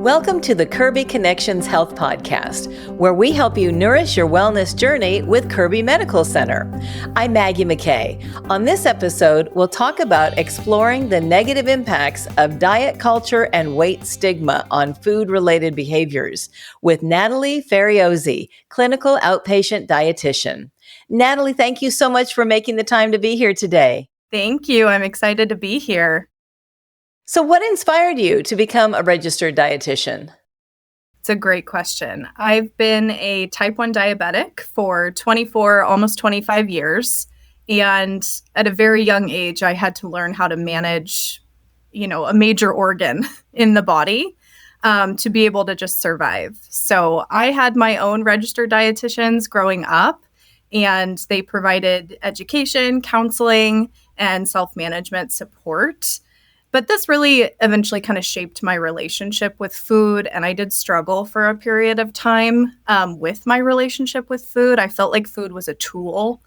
Welcome to the Kirby Connections Health Podcast, where we help you nourish your wellness journey with Kirby Medical Center. I'm Maggie McKay. On this episode, we'll talk about exploring the negative impacts of diet culture and weight stigma on food-related behaviors with Natalie Ferriozzi, Clinical Outpatient Dietitian. Natalie, thank you so much for making the time to be here today. Thank you. I'm excited to be here. So what inspired you to become a registered dietitian? It's a great question. I've been a type 1 diabetic for 24, almost 25 years. And at a very young age, I had to learn how to manage, a major organ in the body to be able to just survive. So I had my own registered dietitians growing up, and they provided education, counseling, and self-management support. But this really eventually kind of shaped my relationship with food. And I did struggle for a period of time with my relationship with food. I felt like food was a tool.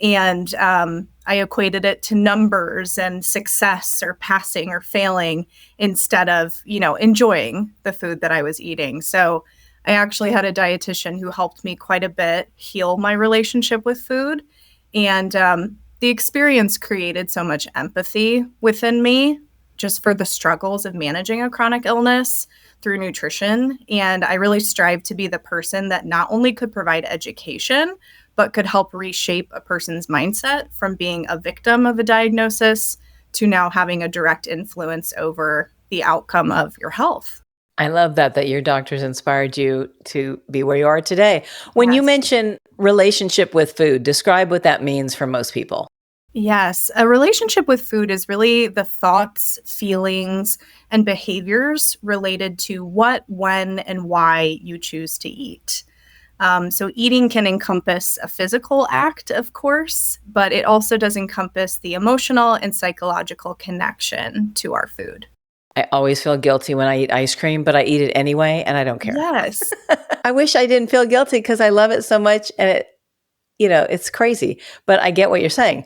And I equated it to numbers and success or passing or failing instead of, enjoying the food that I was eating. So I actually had a dietitian who helped me quite a bit heal my relationship with food. And the experience created so much empathy within me, just for the struggles of managing a chronic illness through nutrition. And I really strive to be the person that not only could provide education, but could help reshape a person's mindset from being a victim of a diagnosis to now having a direct influence over the outcome of your health. I love that your doctors inspired you to be where you are today. When you Yes. mention relationship with food, describe what that means for most people. Yes, a relationship with food is really the thoughts, feelings, and behaviors related to what, when, and why you choose to eat. So eating can encompass a physical act, of course, but it also does encompass the emotional and psychological connection to our food. I always feel guilty when I eat ice cream, but I eat it anyway, and I don't care. Yes. I wish I didn't feel guilty because I love it so much, and it's crazy, but I get what you're saying.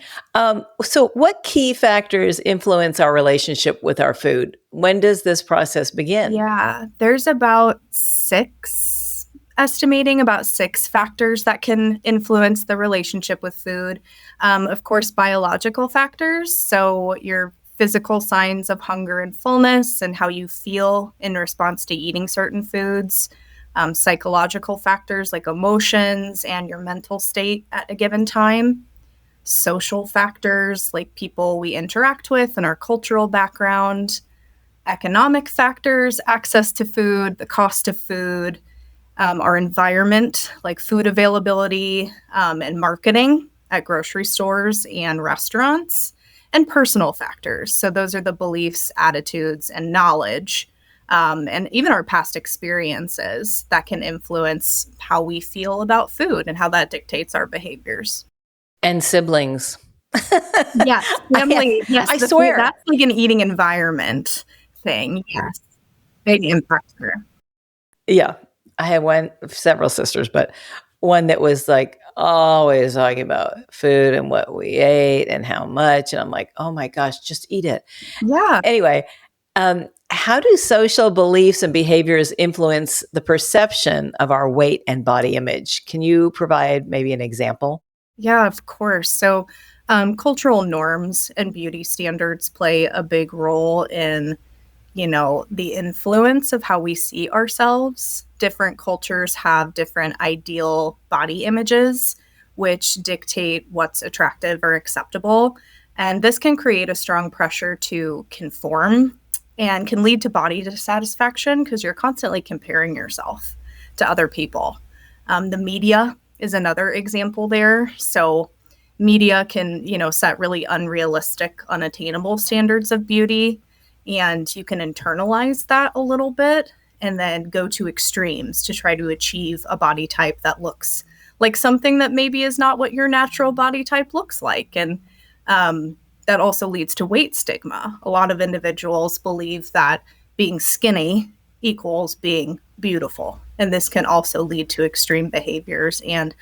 So what key factors influence our relationship with our food? When does this process begin? Yeah, there's estimating about six factors that can influence the relationship with food. Of course, biological factors. So your physical signs of hunger and fullness and how you feel in response to eating certain foods. Psychological factors like emotions and your mental state at a given time. Social factors like people we interact with and our cultural background. Economic factors, access to food, the cost of food, our environment like food availability and marketing at grocery stores and restaurants. And personal factors. So those are the beliefs, attitudes, and knowledge and even our past experiences that can influence how we feel about food and how that dictates our behaviors. And siblings. Yes, family. Yes, I swear. That's like an eating environment thing. Yes, big impact there. Yeah, I had several sisters, but one that was like always talking about food and what we ate and how much. And I'm like, oh my gosh, just eat it. Yeah. Anyway, how do social beliefs and behaviors influence the perception of our weight and body image? Can you provide maybe an example? Yeah, of course. So cultural norms and beauty standards play a big role in, the influence of how we see ourselves. Different cultures have different ideal body images, which dictate what's attractive or acceptable. And this can create a strong pressure to conform and can lead to body dissatisfaction because you're constantly comparing yourself to other people. The media is another example there. So media can, set really unrealistic, unattainable standards of beauty, and you can internalize that a little bit and then go to extremes to try to achieve a body type that looks like something that maybe is not what your natural body type looks like. And that also leads to weight stigma. A lot of individuals believe that being skinny equals being beautiful. And this can also lead to extreme behaviors and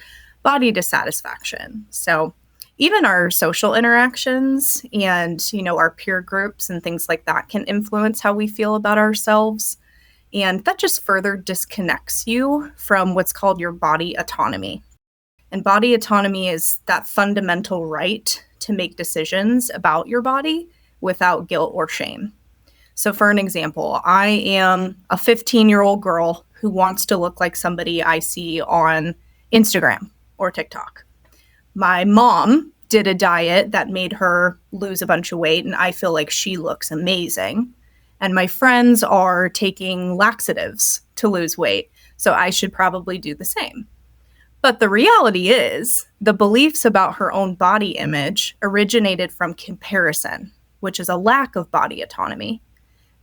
body dissatisfaction. So even our social interactions and, our peer groups and things like that can influence how we feel about ourselves. And that just further disconnects you from what's called your body autonomy. And body autonomy is that fundamental right to make decisions about your body without guilt or shame. So, for an example, I am a 15-year-old girl who wants to look like somebody I see on Instagram or TikTok. My mom did a diet that made her lose a bunch of weight, and I feel like she looks amazing. And my friends are taking laxatives to lose weight, so I should probably do the same. But the reality is, the beliefs about her own body image originated from comparison, which is a lack of body autonomy.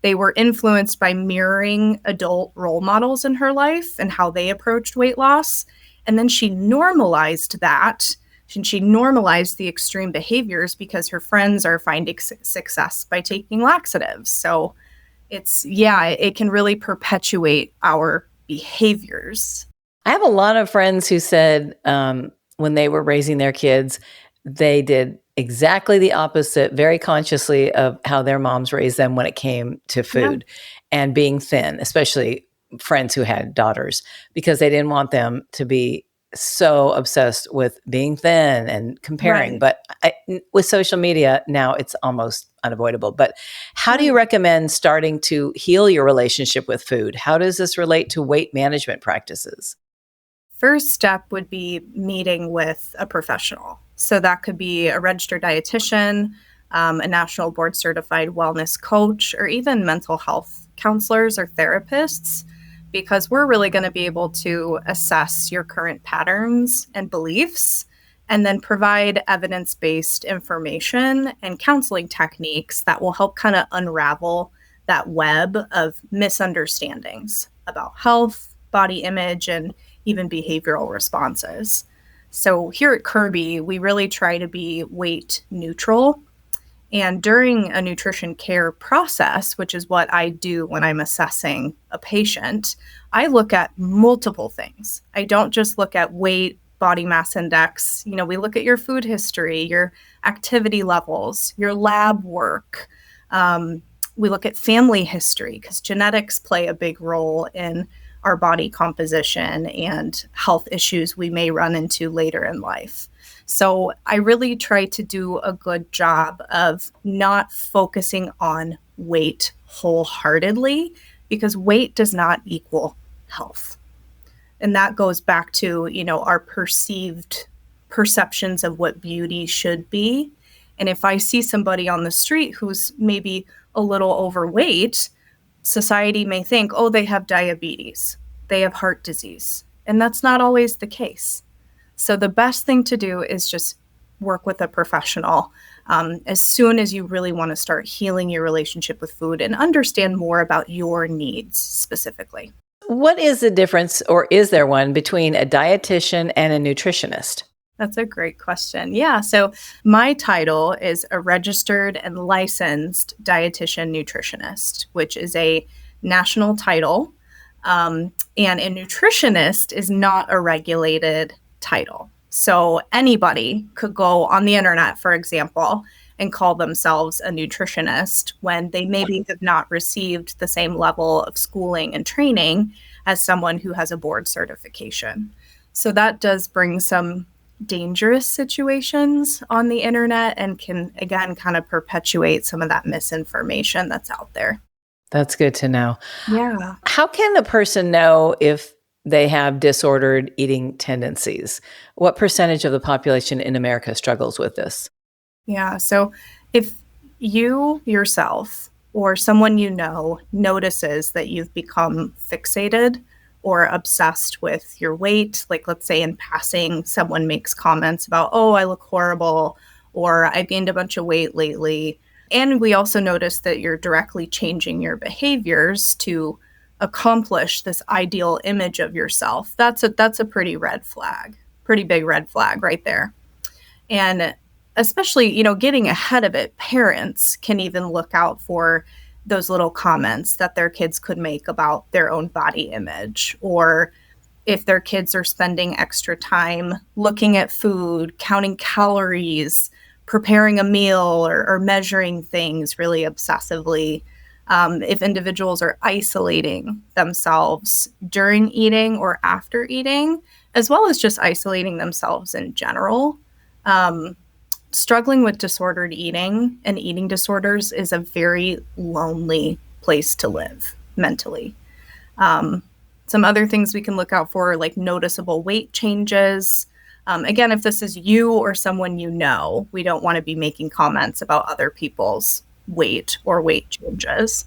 They were influenced by mirroring adult role models in her life and how they approached weight loss. And then she normalized that. And she normalized the extreme behaviors because her friends are finding success by taking laxatives. So it can really perpetuate our behaviors. I have a lot of friends who said when they were raising their kids, they did exactly the opposite, very consciously, of how their moms raised them when it came to food and being thin, especially friends who had daughters, because they didn't want them to be so obsessed with being thin and comparing. Right. But with social media, now it's almost unavoidable. But how do you recommend starting to heal your relationship with food? How does this relate to weight management practices? First step would be meeting with a professional. So that could be a registered dietitian, a national board certified wellness coach, or even mental health counselors or therapists, because we're really going to be able to assess your current patterns and beliefs and then provide evidence-based information and counseling techniques that will help kind of unravel that web of misunderstandings about health, body image, and even behavioral responses. So here at Kirby, we really try to be weight neutral. And during a nutrition care process, which is what I do when I'm assessing a patient, I look at multiple things. I don't just look at weight, body mass index. We look at your food history, your activity levels, your lab work. We look at family history because genetics play a big role in our body composition and health issues we may run into later in life. So I really try to do a good job of not focusing on weight wholeheartedly, because weight does not equal health. And that goes back to, our perceived perceptions of what beauty should be. And if I see somebody on the street who's maybe a little overweight, society may think, oh, they have diabetes, they have heart disease. And that's not always the case. So the best thing to do is just work with a professional as soon as you really want to start healing your relationship with food and understand more about your needs specifically. What is the difference, or is there one, between a dietitian and a nutritionist? That's a great question. Yeah. So my title is a registered and licensed dietitian nutritionist, which is a national title. And a nutritionist is not a regulated title. So anybody could go on the internet, for example, and call themselves a nutritionist when they maybe have not received the same level of schooling and training as someone who has a board certification. So that does bring some dangerous situations on the internet and can, again, kind of perpetuate some of that misinformation that's out there. That's good to know. Yeah. How can a person know if they have disordered eating tendencies? What percentage of the population in America struggles with this? Yeah. So if you yourself or someone you know notices that you've become fixated or obsessed with your weight, like let's say in passing, someone makes comments about, oh, I look horrible, or I've gained a bunch of weight lately. And we also notice that you're directly changing your behaviors to accomplish this ideal image of yourself. That's a pretty red flag, pretty big red flag right there. And especially, getting ahead of it, parents can even look out for those little comments that their kids could make about their own body image, or if their kids are spending extra time looking at food, counting calories, preparing a meal, or measuring things really obsessively. If individuals are isolating themselves during eating or after eating, as well as just isolating themselves in general. Struggling with disordered eating and eating disorders is a very lonely place to live mentally. Some other things we can look out for are like noticeable weight changes. Again, if this is you or someone you know, we don't want to be making comments about other people's weight or weight changes.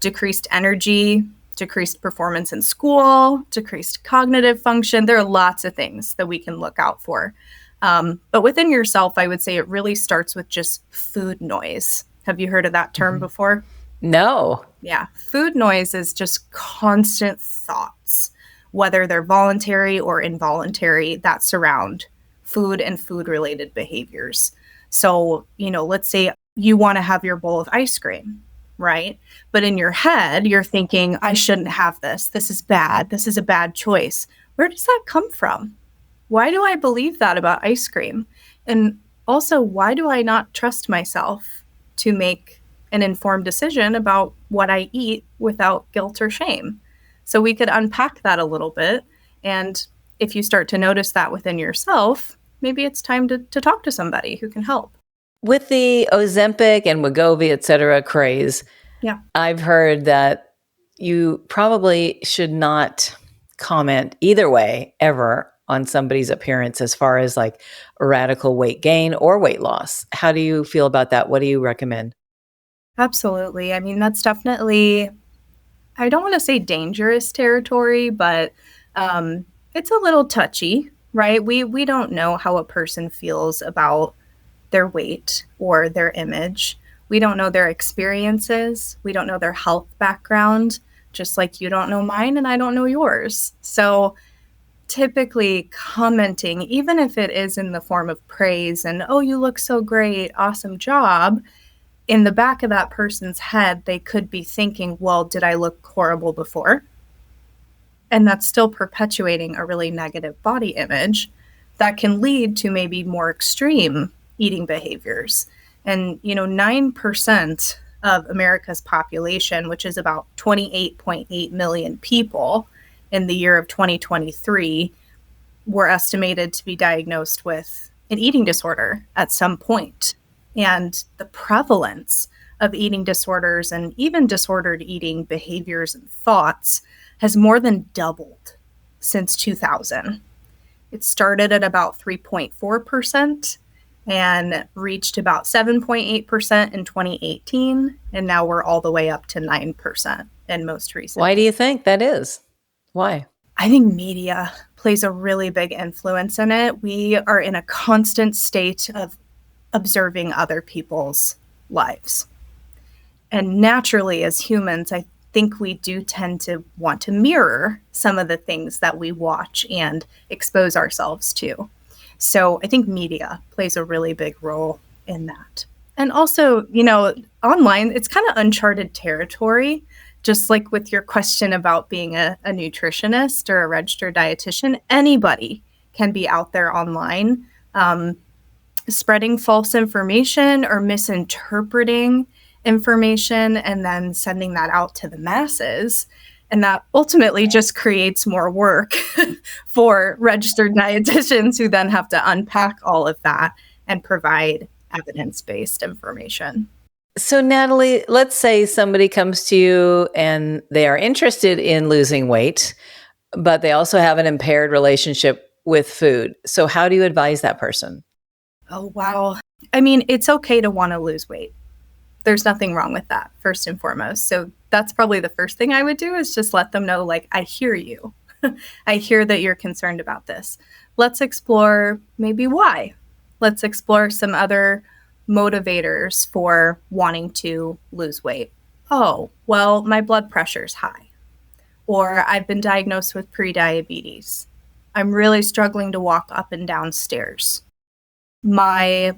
Decreased energy, decreased performance in school, decreased cognitive function. There are lots of things that we can look out for. But within yourself, I would say it really starts with just food noise. Have you heard of that term before? No. Yeah. Food noise is just constant thoughts, whether they're voluntary or involuntary, that surround food and food-related behaviors. So, let's say you want to have your bowl of ice cream, right? But in your head, you're thinking, I shouldn't have this. This is bad. This is a bad choice. Where does that come from? Why do I believe that about ice cream? And also, why do I not trust myself to make an informed decision about what I eat without guilt or shame? So we could unpack that a little bit. And if you start to notice that within yourself, maybe it's time to talk to somebody who can help. With the Ozempic and Wegovy, et cetera, craze, I've heard that you probably should not comment either way ever on somebody's appearance as far as like a radical weight gain or weight loss. How do you feel about that? What do you recommend? Absolutely. I mean, that's definitely, I don't want to say dangerous territory, but it's a little touchy, right? We don't know how a person feels about their weight or their image. We don't know their experiences. We don't know their health background, just like you don't know mine and I don't know yours. So typically commenting, even if it is in the form of praise and, oh, you look so great, awesome job, in the back of that person's head, they could be thinking, well, did I look horrible before? And that's still perpetuating a really negative body image that can lead to maybe more extreme eating behaviors. And, 9% of America's population, which is about 28.8 million people in the year of 2023, were estimated to be diagnosed with an eating disorder at some point. And the prevalence of eating disorders and even disordered eating behaviors and thoughts has more than doubled since 2000. It started at about 3.4% and reached about 7.8% in 2018. And now we're all the way up to 9% in most recent. Why do you think that is? Why? I think media plays a really big influence in it. We are in a constant state of observing other people's lives. And naturally, as humans, I think we do tend to want to mirror some of the things that we watch and expose ourselves to. So I think media plays a really big role in that. And also, online, it's kind of uncharted territory, just like with your question about being a nutritionist or a registered dietitian. Anybody can be out there online spreading false information or misinterpreting information and then sending that out to the masses. And that ultimately just creates more work for registered dietitians who then have to unpack all of that and provide evidence-based information. So Natalie, let's say somebody comes to you and they are interested in losing weight, but they also have an impaired relationship with food. So how do you advise that person? Oh, wow. I mean, it's okay to want to lose weight. There's nothing wrong with that, first and foremost. So that's probably the first thing I would do is just let them know, like, I hear you. I hear that you're concerned about this. Let's explore maybe why. Let's explore some other motivators for wanting to lose weight. Oh, well, my blood pressure's high. Or I've been diagnosed with prediabetes. I'm really struggling to walk up and down stairs. My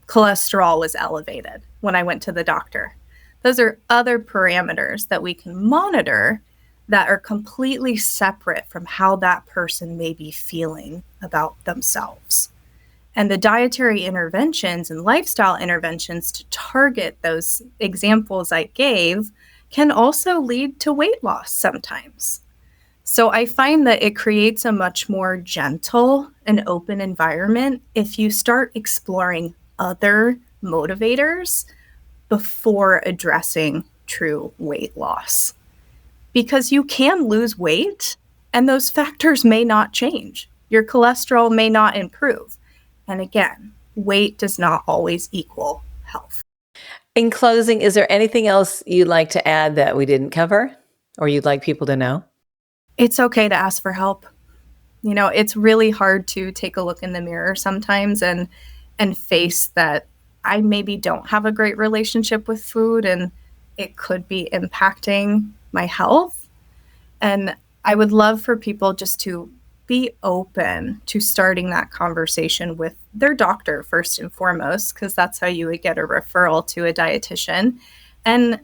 cholesterol was elevated when I went to the doctor. Those are other parameters that we can monitor that are completely separate from how that person may be feeling about themselves. And the dietary interventions and lifestyle interventions to target those examples I gave can also lead to weight loss sometimes. So I find that it creates a much more gentle and open environment if you start exploring other motivators before addressing true weight loss. Because you can lose weight and those factors may not change. Your cholesterol may not improve. And again, weight does not always equal health. In closing, is there anything else you'd like to add that we didn't cover or you'd like people to know? It's okay to ask for help. You know, it's really hard to take a look in the mirror sometimes and face that I maybe don't have a great relationship with food and it could be impacting my health. And I would love for people just to be open to starting that conversation with their doctor first and foremost, because that's how you would get a referral to a dietitian. And,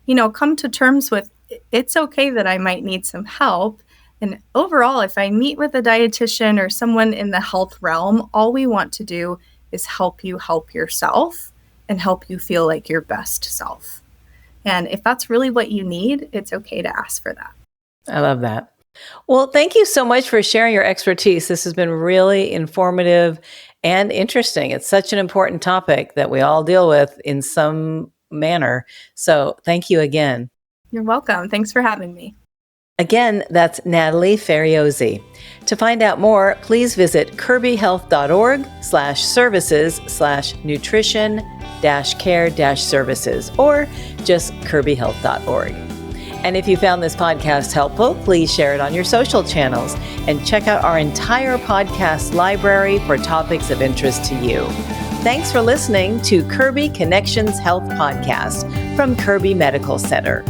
you know, come to terms with it's okay that I might need some help. And overall, if I meet with a dietitian or someone in the health realm, all we want to do is help you help yourself and help you feel like your best self. And if that's really what you need, it's okay to ask for that. I love that. Well, thank you so much for sharing your expertise. This has been really informative and interesting. It's such an important topic that we all deal with in some manner. So thank you again. You're welcome. Thanks for having me. Again, that's Natalie Ferriozzi. To find out more, please visit kirbyhealth.org/services/nutrition-care-services or just kirbyhealth.org. And if you found this podcast helpful, please share it on your social channels and check out our entire podcast library for topics of interest to you. Thanks for listening to Kirby Connections Health Podcast from Kirby Medical Center.